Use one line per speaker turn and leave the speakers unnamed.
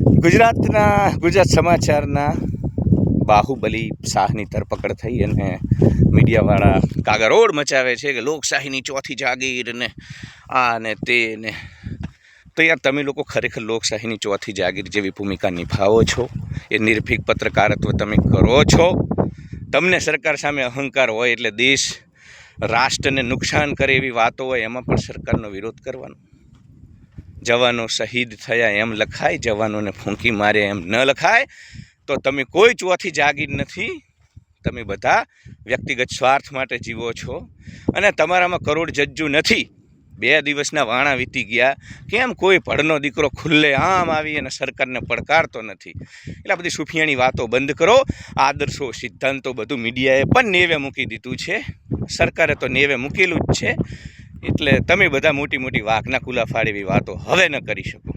ગુજરાત સમાચારના બાહુબલી શાહની ધરપકડ થઈ અને મીડિયાવાળા કાગરોડ મચાવે છે કે લોકશાહીની ચોથી જાગીર ને આ ને તે ને. તો યાર, તમે લોકો ખરેખર લોકશાહીની ચોથી જાગીર જેવી ભૂમિકા નિભાવો છો? એ નિર્ભીક પત્રકારત્વ તમે કરો છો? તમને સરકાર સામે અહંકાર હોય એટલે દેશ રાષ્ટ્રને નુકસાન કરે એવી વાતો હોય એમાં પણ સરકારનો વિરોધ કરવાનો? જવાનો શહીદ થયા એમ લખાય, જવાનોને ફૂંકી મારે એમ ન લખાય. તો તમે કોઈ ચોથી જાગીર નથી. તમે બધા વ્યક્તિગત સ્વાર્થ માટે જીવો છો અને તમારામાં કરોડ જજ્જુ નથી. 2 દિવસના વાણા વીતી ગયા, કેમ કોઈ ભડનો દીકરો ખુલ્લે આમ આવી અને સરકારને પડકારતો નથી? એટલે બધી સુફિયાણી વાતો બંધ કરો. આદર્શો, સિદ્ધાંતો બધું મીડિયાએ પણ નેવે મૂકી દીધું છે, સરકારે તો નેવે મૂકેલું જ છે. એટલે તમે બધા મોટી મોટી વાઘના કુલા ફાડે એવી વાતો હવે ન કરી શકો.